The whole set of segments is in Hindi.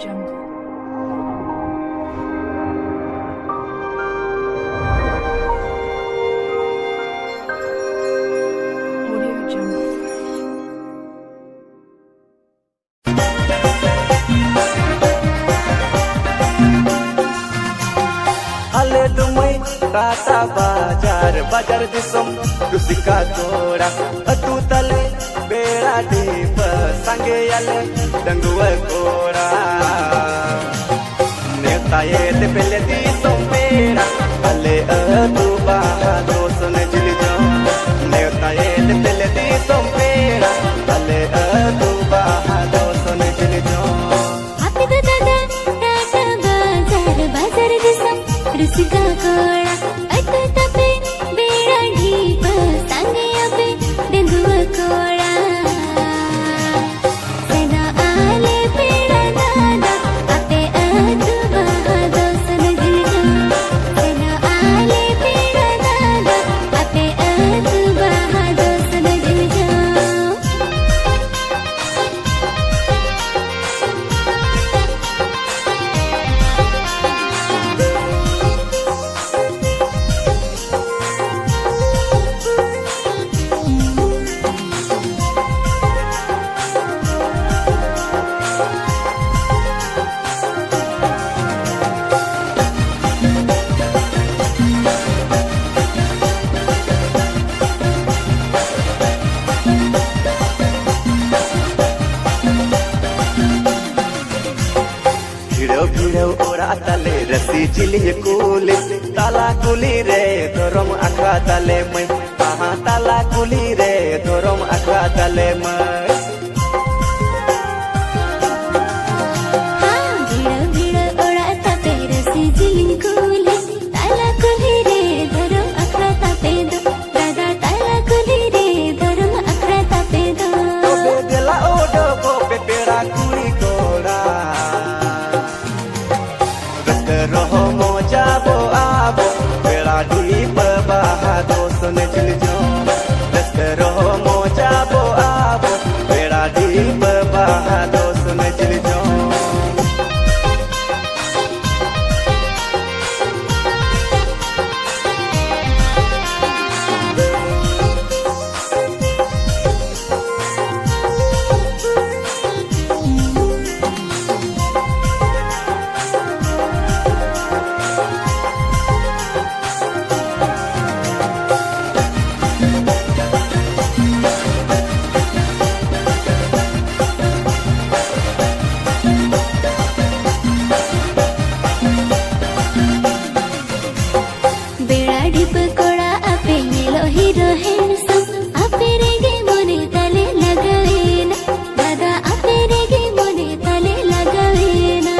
Jungle. Audio Jungle. Ale dumai kata bajar bajar disum dusika kora atu tale bera di pesange ale dangua kora neta ye te pele disum bera ale atu bahado sone jiljo neta ye te pele disum bera ale atu bahado sone jiljo रुसिका कोड़ा अटू तपे बेड़ा ढीप संगे अबे डेंगुआ कोड़ा सेना आले पेड़ा दादा अपे अटू बहादो सन गिरजो सेना आले पेड़ा दादा अपे अटू बहादो सन गिरजो भिड़ो भिड़ो ओरा तले रसी चिली कुली ताला कुली रे धरम आखा तले मैं कहाँ ताला कुली रे धरम आखा तले मैं भिड़ा भिड़ा ओड़ा तापे रसी जिलिंग कुली ताला कुली रे धरम अखरा तापे दो दादा ताला कुली रे धरम अखरा तापे दो तोबे दिला ओडो को पेड़ा कुली कोड़ा रहो मोजा बो आबो बेड़ा डुली बहादो सुन जिल जो रहो मोजा बो आबो बेड़ा डुली बहादो सुन जिल जो बेड़ा ढीप कोड़ा आपे नीलो हीरो हैंडसम आपे रेगे मोने तले लगावे ना दादा आपे रेगे मोने तले लगावे ना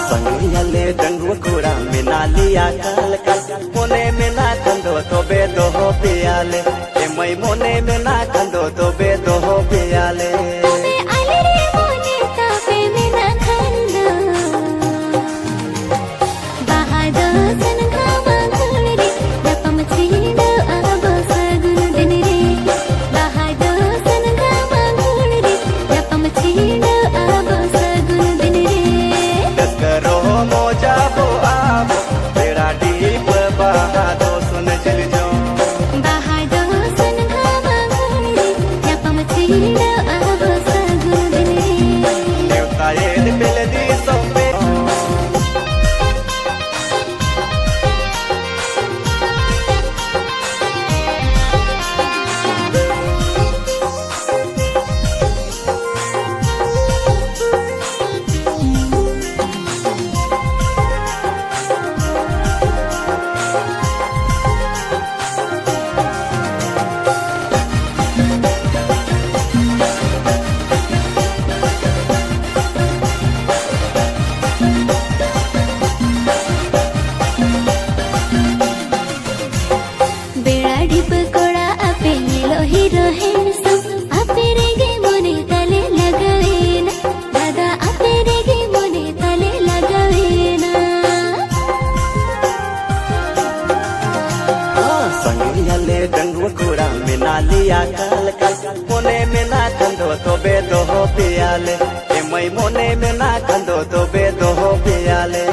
संगियाले दंगुआ कोड़ा मिना लिया कल कल मोने में ना कंदो तो बे दो हो पियाले ए मई मोने में ना कंदो तो बे दो हो पियाले आपे आले रे मोने तापे में ना खंदो बहादो सन घामा घुड़ी दपम चीडो आबो सगुन दिन रे बहादो सन घामा घुड़ी दपम चीडो आबो सगुन दिन रे करो मोजा बो आबो बेड़ा डीप बहादो सुन जिल जो बहादो सन घामा घुड़ी दपम चीडो आबो सगुन दिन रे नेवता ये पेले दी सोपे बेड़ा ढीप कोड़ा आपे नीलो हीरो हैंडसम आपे रेगे मोने तले लगावे ना दादा आपे रेगे मोने तले लगावे ना संगियाले दंगुआ कोड़ा मिना लिया कल कल मोने में ना कंदो खंदो तो बे दो पियाले ए मई मोने में ना खंदो तो बे दो पियाले